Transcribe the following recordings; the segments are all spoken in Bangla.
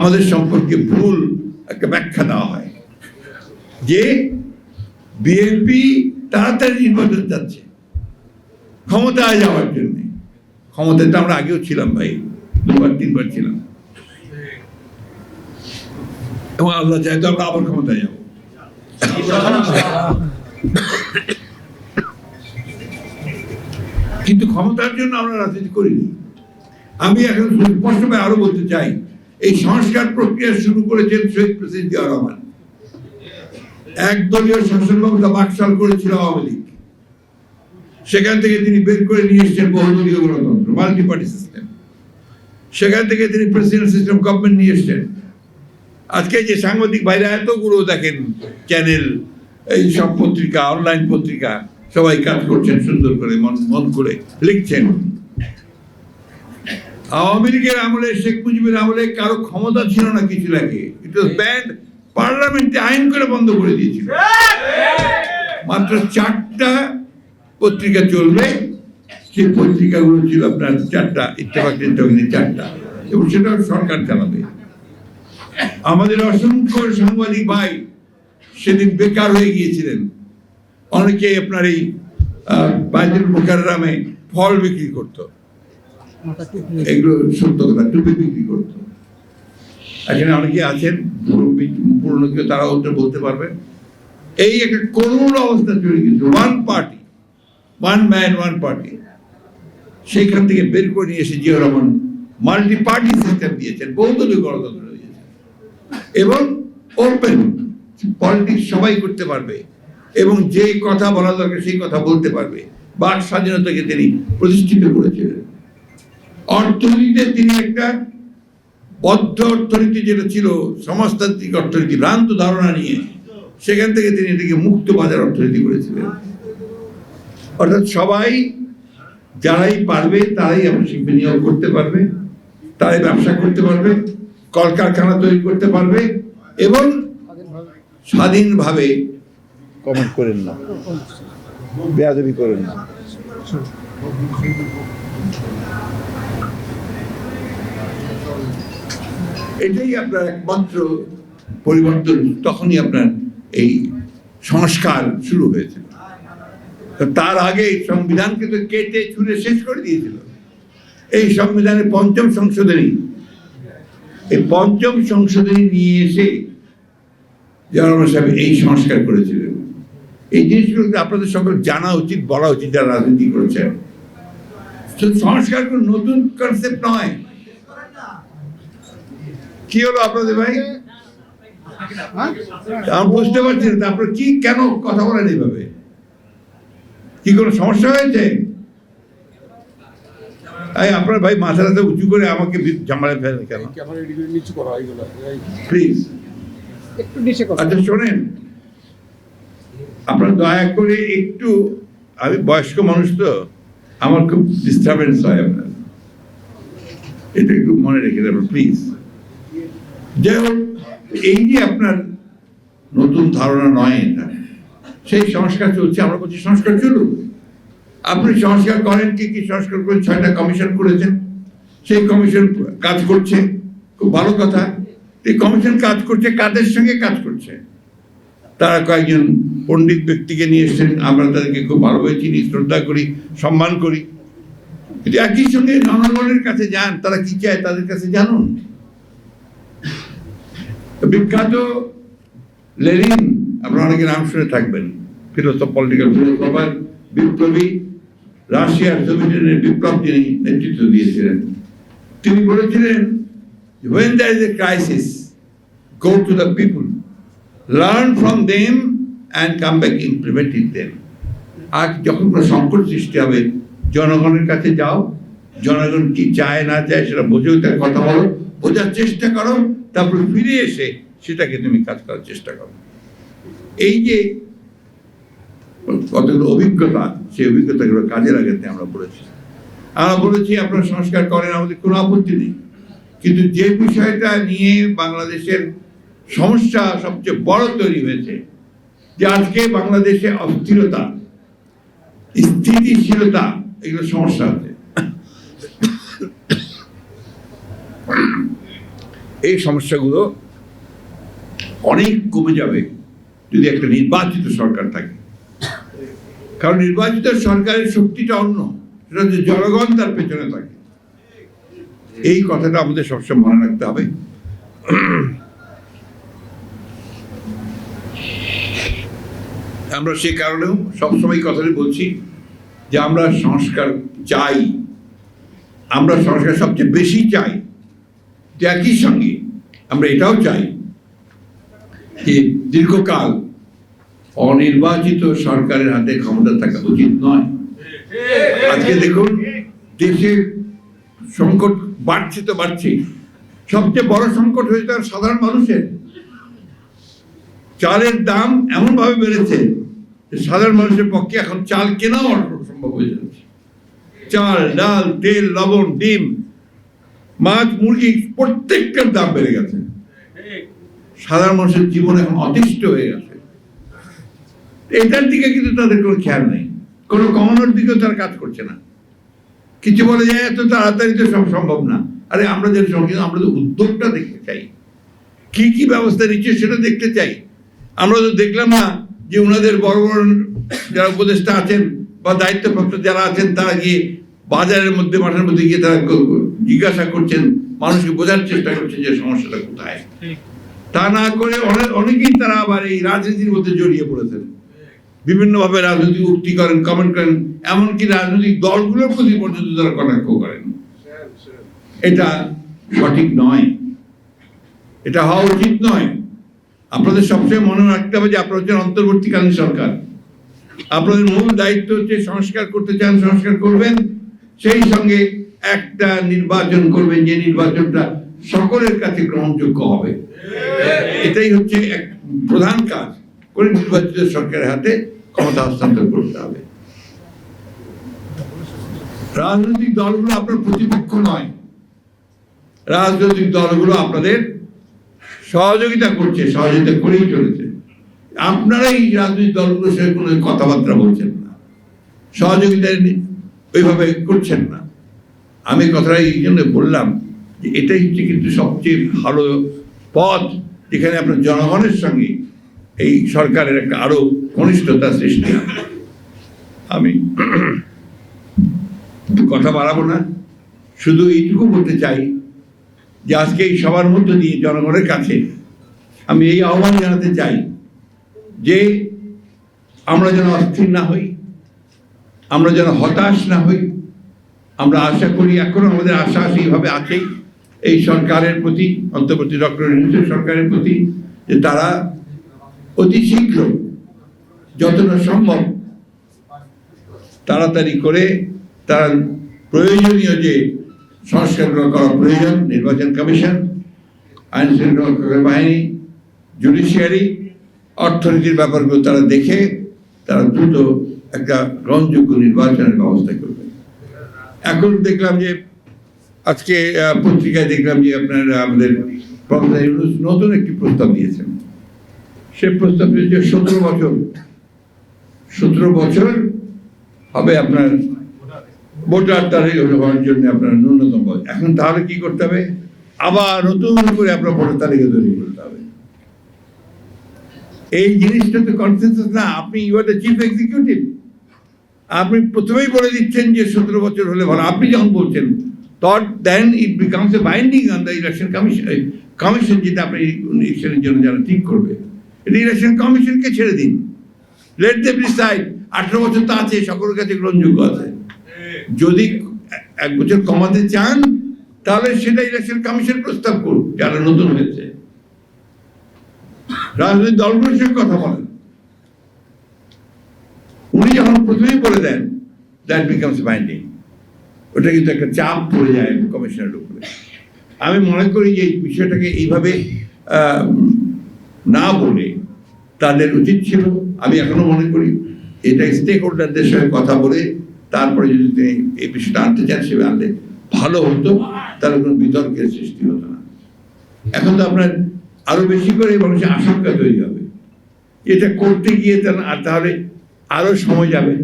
আমাদের সম্পর্কে ভুল একটা ব্যাখ্যা দেওয়া হয় যে বিএনপি তাড়াতাড়ি নির্বাচন যাচ্ছে ক্ষমতায় যাওয়ার জন্য। ক্ষমতায় তো আমরা আগেও ছিলাম ভাই, 2-3 বার ছিলাম, এবং আল্লাহ চাই তো আমরা আবার ক্ষমতায় যাব। কিন্তু ক্ষমতার জন্য আমরা রাজনীতি করিনি। আমি এখন স্পষ্টভাবে আরো বলতে চাই, এই সংস্কার প্রক্রিয়া শুরু করেছেন শহীদ প্রেসিডেন্ট জিয়াউর রহমান। একদলীয় শাসন ব্যবস্থা বাকশাল করেছিল আওয়ামী লীগ, সেখান থেকে তিনি বের করে নিয়ে এসেছেন বহুদলীয় গণতন্ত্র, মাল্টি পার্টি সিস্টেম। সেখান থেকে তিনি প্রেসিডেন্ট সিস্টেম গভর্নমেন্ট নিয়ে এসেছেন। আজকে যে সাংবাদিক ভাইরা এতগুলো দেখেন চ্যানেল, এই সব পত্রিকা, অনলাইন পত্রিকা, সবাই কাজ করছেন সুন্দর করে, মন করে লিখছেন। আওয়ামী লীগের আমলে, শেখ মুজিবের আমলে কারো ক্ষমতা ছিল না কিছু লাগে, ইট ওয়াজ ব্যান্ড। পার্লামেন্টে আইন করে বন্ধ করে দিয়েছিল। মাত্র 4টা পত্রিকা চলবে, সেই পত্রিকাগুলো ছিল আপনার 4টা, ইত্তেফাক 4টা, এবং সেটাও সরকার চালাবে। আমাদের অসংখ্য সাংবাদিক ভাই সেদিন বেকার হয়ে গিয়েছিলেন। অনেকে আপনার এই বাইতুল মুকাররমে ফল বিক্রি করতো, এগুলো সত্য কথা, টুপি বিক্রি করতো। এখানে অনেকে আছেন পুরনো কেউ, তারা ওটা বলতে পারবেন। এই একটা করুণ অবস্থা চলে গেছে। One party, one man, one party. সেইখান থেকে বের করে নিয়ে এসে Ziaur Rahman multi party system দিয়েছেন, বহুদলীয় গণতন্ত্র দিয়েছেন, এবং ওপেন পলিটিক্স সবাই করতে পারবে, এবং যে কথা বলা দরকার সেই কথা বলতে পারবে। বাক স্বাধীনতাকে তিনি প্রতিষ্ঠিত করেছিলেন। অর্থনীতিতে তিনি একটা বদ্ধ অর্থনীতি, যেটা ছিল সমাজতান্ত্রিক অর্থনীতি, ভ্রান্ত ধারণা নিয়ে, সেখান থেকে তিনি এটাকে মুক্ত বাজার অর্থনীতি করেছিলেন। অর্থাৎ সবাই, যারাই পারবে তারাই বিনিয়োগ করতে পারবে, তারাই ব্যবসা করতে পারবে, কলকারখানা তৈরি করতে পারবে, এবং স্বাধীনভাবে। কমেন্ট করেন না, বেয়াদবি করেন না। এটাই আপনার একমাত্র পরিবর্তন। তখনই আপনার এই সংস্কার শুরু হয়েছিল। তার আগে সংবিধানকে তো কেটে ছুঁড়ে শেষ করে দিয়েছিল। এই সংবিধানের 5ম সংশোধনী, এই 5ম সংশোধনী নিয়ে এসে জিয়াউর রহমান সাহেব এই সংস্কার করেছিলেন। এই জিনিসগুলো আপনাদের সকল জানা উচিত, বলা উচিত, যারা রাজনীতি করেছেন। সংস্কার কোনো নতুন কনসেপ্ট নয়। কি হলো আপনাদের ভাই? আমি বুঝতে পারছি না আপনার কি, কেন কথা বলেন এইভাবে? কি কোনো সমস্যা হয়েছে? আপনার ভাই মাথাটা উঁচু করে আমাকে ঝামেলায় ফেলেন কেন? প্লিজ আচ্ছা শোনেন, আপনার দয়া করে একটু, আমি বয়স্ক মানুষ তো, আমার খুব ডিস্টারবেন্স হয় আপনার, এটা একটু মনে রেখে দেবেন প্লিজ। যাই হোক, এই যে আপনার নতুন ধারণা নয় এটা, সেই সংস্কার চলছে। আমরা বলছি সংস্কার চলুক। আপনি সংস্কার করেন, কি কি সংস্কার করেন? 6টা কমিশন করেছেন, সেই কমিশন কাজ করছে, খুব ভালো কথা। এই কমিশন কাজ করছে, কাদের সঙ্গে কাজ করছে? তারা কয়েকজন পণ্ডিত ব্যক্তিকে নিয়ে এসেছেন, আমরা তাদেরকে খুব ভালোভাবে চিনি, শ্রদ্ধা করি, সম্মান করি। কিন্তু একই সঙ্গে জনগণের কাছে যান, তারা কি চায় তাদের কাছে জানুন। বিখ্যাত লেনিন, আপনারা অনেকে নাম শুনে থাকবেন, ফিলোসফ, পলিটিক্যাল ফিলোসফার, বিপ্লবী, রাশিয়ার সোভিয়েত ইউনিয়নের বিপ্লব তিনি নেতৃত্ব দিয়েছিলেন। তিনি বলেছিলেন, when there is a crisis, go to the people, learn from them and come back implementing them. আর যখন কোনো সংকট সৃষ্টি হবে, জনগণের কাছে যাও, জনগণ কি চায় না চায় সেটা বুঝেও তার কথা বলো, বোঝার চেষ্টা করো, তারপর ফিরে এসে সেটাকে তুমি কাজ করার চেষ্টা করো। এই যে কতগুলো অভিজ্ঞতা, সেই অভিজ্ঞতাগুলো কাজে লাগাতে আমরা বলেছি আপনারা সংস্কার করেন, আমাদের কোনো আপত্তি নেই। কিন্তু যে বিষয়টা নিয়ে বাংলাদেশের সমস্যা সবচেয়ে বড় তৈরি হয়েছে, যে আজকে বাংলাদেশে অস্থিরতা, স্থিতিশীলতা, এগুলো সমস্যা আছে। এই সমস্যাগুলো অনেক কমে যাবে যদি একটা নির্বাচিত সরকার থাকে। কারণ নির্বাচিত সরকারের শক্তিটা অন্য, সেটা হচ্ছে জনগণ তার পেছনে থাকে। এই কথাটা আমাদের সবসময় মনে রাখতে হবে। আমরা সে কারণেও সবসময় কথাটি বলছি যে আমরা সংস্কার চাই, আমরা সংস্কার সবচেয়ে বেশি চাই। একই সঙ্গে আমরা এটাও চাই যে দীর্ঘকাল অনির্বাচিত সরকারের হাতে ক্ষমতা থাকা উচিত নয়। আজকে দেখুন দেশের সংকট বাড়ছে তো বাড়ছে, সবচেয়ে বড় সংকট হয়েছে সাধারণ মানুষের। চালের দাম এমন ভাবে বেড়েছে যে সাধারণ মানুষের পক্ষে এখন চাল কেনাও অসম্ভব হয়ে যাচ্ছে। চাল, ডাল, তেল, লবণ, ডিম, মাছ, মুরগি প্রত্যেকটার দাম বেড়ে গেছে। সাধারণ মানুষের জীবন এখন অতিষ্ঠ হয়ে গেছে। এটার দিকে কিন্তু তাদের কোনো খেয়াল নেই, কোনো কমানোর দিকেও তারা কাজ করছে না। কিছু বলে যায় এত তাড়াতাড়ি তো সব সম্ভব না। আরে আমরা যেটা সঙ্গে আমরা তো উদ্যোগটা দেখতে চাই, কি কি ব্যবস্থা নিচ্ছে সেটা দেখতে চাই। আমরা তো দেখলাম না যে ওনাদের বড় বড় যারা উপদেষ্টা আছেন বা দায়িত্বপ্রাপ্ত যারা আছেন তারা গিয়ে বাজারের মধ্যে, মাঠের মধ্যে গিয়ে তারা জিজ্ঞাসা করছেন, মানুষকে বোঝার চেষ্টা করছেন যে সমস্যাটা কোথায়। তা না করে অনেকেই তারা আবার এই রাজনীতির মধ্যে জড়িয়ে পড়েছেন, বিভিন্নভাবে রাজনৈতিক উক্তি করেন, কমেন্ট করেন, এমনকি রাজনৈতিক দলগুলোর প্রতি পর্যন্ত তারা কটাক্ষ করেন। এটা সঠিক নয়, এটা হওয়া উচিত নয়। আপনাদের সবসময় মনে রাখতে হবে যে আপনারা হচ্ছেন অন্তর্বর্তীকালীন সরকার। আপনাদের মূল দায়িত্ব হচ্ছে সংস্কার করতে চান, সংস্কার করবেন, সেই সঙ্গে একটা নির্বাচন করবেন যে নির্বাচনটা সকলের কাছে গ্রহণযোগ্য হবে। এটাই হচ্ছে এক প্রধান কাজ করে নির্বাচিত সরকারের হাতে ক্ষমতা হস্তান্তর করতে হবে। রাজনৈতিক দলগুলো আপনার প্রতিপক্ষ নয়, রাজনৈতিক দলগুলো আপনাদের সহযোগিতা করছে, সহযোগিতা করেই চলেছে। আপনারা এই রাজনৈতিক দলগুলোর সঙ্গে কোনো কথাবার্তা বলছেন না, সহযোগিতা ওইভাবে করছেন না। আমি কথাটা এই জন্য বললাম যে এটাই হচ্ছে কিন্তু সবচেয়ে ভালো পথ, যেখানে আপনার জনগণের সঙ্গে এই সরকারের একটা আরো ঘনিষ্ঠতা সৃষ্টি হবে। আমি কথা বাড়াবো না, শুধু এইটুকু বলতে চাই যে আজকে এই সবার মধ্য দিয়ে জনগণের কাছে আমি এই আহ্বান জানাতে চাই যে আমরা যেন অস্থির না হই, আমরা যেন হতাশ না হই। আমরা আশা করি, এখনো আমাদের আশা সেইভাবে আছেই এই সরকারের প্রতি, অন্তর্বর্তী ডক্টর ইউনূসের সরকারের প্রতি, যে তারা অতি শীঘ্র যতটা সম্ভব তাড়াতাড়ি করে তারা প্রয়োজনীয় যে সংস্কারগুলো করা প্রয়োজন, নির্বাচন কমিশন, আইন শৃঙ্খলা বাহিনী, জুডিশিয়ারি, অর্থনীতির ব্যাপারগুলো তারা দেখে তারা দ্রুত একটা গ্রহণযোগ্য নির্বাচনের ব্যবস্থা করবে। এখন দেখলাম যে আজকে পত্রিকায় দেখলাম যে আপনার আমাদের প্রফেসর ইউনূস নতুন একটি প্রস্তাব দিয়েছেন। সে প্রস্তাব দিয়েছে 17 বছর হবে আপনার ভোটার তারিখ হওয়ার জন্য আপনার ন্যূনতম বয়স। এখন তাহলে কি করতে হবে? আবার নতুন করে আপনার ভোটার তালিকা তৈরি করতে হবে। এই জিনিসটা তো কনসেনসাস না। আপনি you are the chief executive, আপনি প্রথমেই বলে দিচ্ছেন যে 17 বছর হলে ভালো। আপনি যখন বলছেন then it becomes a binding on the election commission, যেটা আপনি ইলেকশনের জন্য যারা ঠিক করবে, এটা ইলেকশন কমিশনকে ছেড়ে দিন, লেট দেম ডিসাইড। 18 বছর তো আছে, সকলের কাছে গ্রহণযোগ্য আছে। যদি 1 বছর কমাতে চান তাহলে সেটা ইলেকশন কমিশন প্রস্তাব করুন, যারা নতুন হয়েছে। রাজনৈতিক দলগুলোর সঙ্গে কথা বলেন। উনি যখন প্রথমেই বলে দেন দ্যাট বিকামস বাইন্ডিং, ওটা কিন্তু একটা চাপ পড়ে যায় কমিশনের উপরে। আমি মনে করি যে এই বিষয়টাকে এইভাবে না বলে তাদের উচিত ছিল, আমি এখনো মনে করি এটা স্টেক হোল্ডারদের সঙ্গে কথা বলে তারপরে যদি তিনি এই বিষয়টা আনতে চান সেভাবে আনলে ভালো হতো, তাহলে কোনো বিতর্কের সৃষ্টি হতো না। এখন তো আপনার আরো বেশি করে মানুষের আশঙ্কা তৈরি হবে, এটা করতে গিয়ে তাহলে আরো সময় যাবে,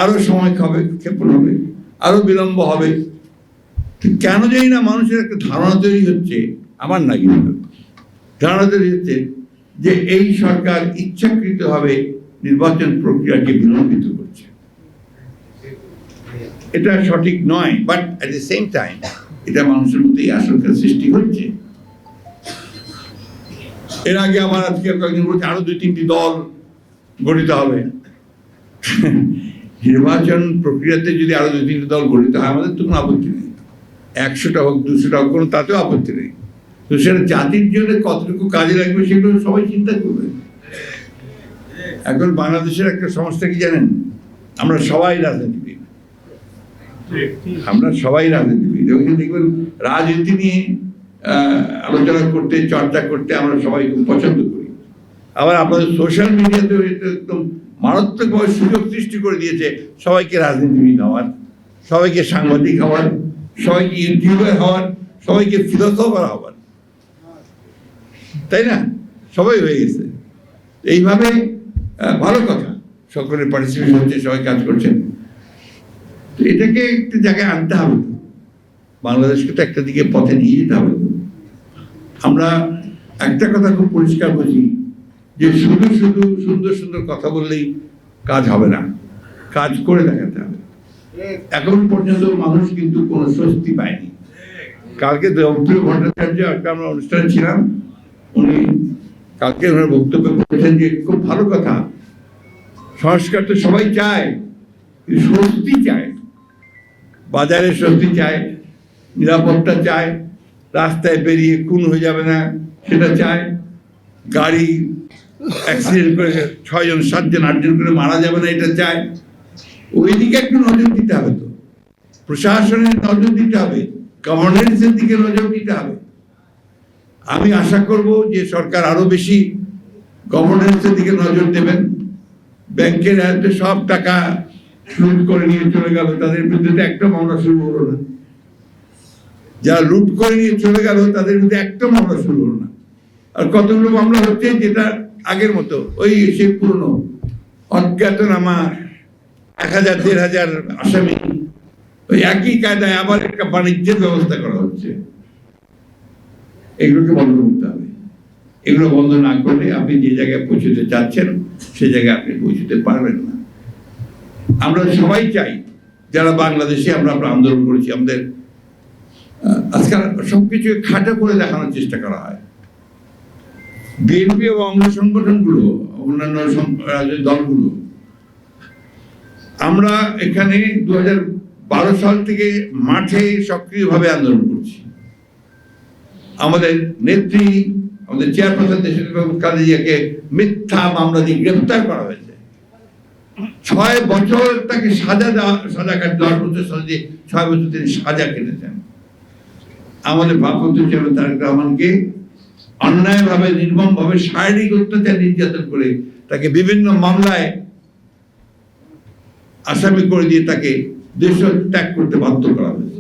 আরো সময় ক্ষেপণ হবে, আরো বিলম্ব হবে। কেন জানি না মানুষের একটা ধারণা তৈরি হচ্ছে আমার না কিন্তু ধারণা দিচ্ছে যে এই সরকার ইচ্ছাকৃতভাবে নির্বাচন প্রক্রিয়াকে বিলম্বিত করছে। এটা সঠিক নয়, but at the same time এটা মানুষের মধ্যে এই আশঙ্কার সৃষ্টি হচ্ছে। এর আগে আমার আজকে কয়েকদিন বলছে আরো 2-3টি দল গঠিত হবে। নির্বাচন প্রক্রিয়াতে যদি আরো 2-3টি দল গঠিত হয় আমাদের তো কোনো আপত্তি নেই, 100টা হোক 200টা হোক কোনো তাতেও আপত্তি নেই। তো সেটা জাতির জন্য কতটুকু কাজে লাগবে সেগুলো সবাই চিন্তা করবে। এখন বাংলাদেশের একটা সমস্যা কি জানেন, আমরা সবাই রাজনীতিবিদ, আমরা সবাই রাজনীতিবিদ। ওখানে দেখবেন রাজনীতি নিয়ে আলোচনা করতে, চর্চা করতে আমরা সবাই খুব পছন্দ করি। আবার আপনাদের সোশ্যাল মিডিয়াতে এটা একদম মারাত্মকভাবে সুযোগ সৃষ্টি করে দিয়েছে সবাইকে রাজনীতিবিদ হওয়ার, সবাইকে সাংবাদিক হওয়ার, সবাইকে ইউটিউবার হওয়ার, সবাইকে ফিলোসফার হওয়ার, তাই না? সবাই হয়ে গেছে এইভাবে। ভালো কথা, সকলের পার্টিসিপেশন হচ্ছে, সবাই কাজ করছেন। তো এটাকে একটা জায়গায় আনতে হবে, বাংলাদেশকে তো একটা দিকে পথে নিয়ে যেতে হবে। আমরা একটা কথা খুব পরিষ্কার বুঝি যে শুধু শুধু সুন্দর সুন্দর কথা বললেই কাজ হবে না, কাজ করে দেখাতে হবে। এখন পর্যন্ত মানুষ কিন্তু কোনো স্বস্তি পায়নি। কালকে দেবপ্রিয় ভট্টাচার্য একটা আমরা অনুষ্ঠানে ছিলাম, উনি কালকে ওনার বক্তব্য বলেছেন যে খুব ভালো কথা, সংস্কার তো সবাই চায়, স্বস্তি চায়, বাজারে স্বস্তি চায়, নিরাপত্তা চায়, রাস্তায় বেরিয়ে খুন হয়ে যাবে না সেটা চায়, গাড়ি অ্যাক্সিডেন্ট করে 6 জন 7 জন 8 জন করে মারা যাবে না এটা চায়। ওই দিকে একটু নজর দিতে হবে, তো প্রশাসনের নজর দিতে হবে, গভর্নেন্সের দিকে নজর দিতে হবে। আমি আশা করব যে সরকার আরো বেশি গভর্নেন্সের দিকে নজর দেবেন। ব্যাংকের হাতে সব টাকা লুট করে নিয়ে চলে গেল, তাদের বিরুদ্ধে একটা মামলা শুরু হলো না। যারা লুট করে নিয়ে চলে গেল তাদের বিরুদ্ধে একটা মামলা শুরু হলো না। আর কতগুলো মামলা হচ্ছে যেটা আগের মতো ওই সেই পুরনো অজ্ঞাতনামা 1000-1500 আসামি, ওই একই কায়দায় আবার একটা বাণিজ্যের ব্যবস্থা করা হচ্ছে। এগুলোকে বন্ধ করতে হবে। এগুলো বন্ধ না করলে আপনি যে জায়গায় পৌঁছতে চাচ্ছেন সে জায়গায় আপনি পৌঁছতে পারবেন না। আমরা সবাই চাই, যারা বাংলাদেশে আমরা আন্দোলন করেছি, আমাদের আজকাল সবকিছু খাটো করে দেখানোর চেষ্টা করা হয়। বিএনপি এবং অঙ্গ সংগঠনগুলো, অন্যান্য দলগুলো, আমরা এখানে 2012 সাল থেকে মাঠে সক্রিয়ভাবে আন্দোলন করছি। আমাদের নেত্রী, আমাদের চেয়ারপারসন দেশের খালেদাকে মিথ্যা মামলা দিয়ে গ্রেফতার করা হয়েছে। 6 বছর তাকে সাজা কাটতে, 10 বছর সাজা দিয়ে 6 বছর তিনি সাজা কেটেছেন। আমাদের ভারপ্রাপ্ত চেয়ারম্যান তারেক রহমানকে অন্যায়ভাবে, নির্মমভাবে শারীরিক অত্যাচার, নির্যাতন করে তাকে বিভিন্ন মামলায় আসামি করে দিয়ে তাকে দেশ ত্যাগ করতে বাধ্য করা হয়েছে।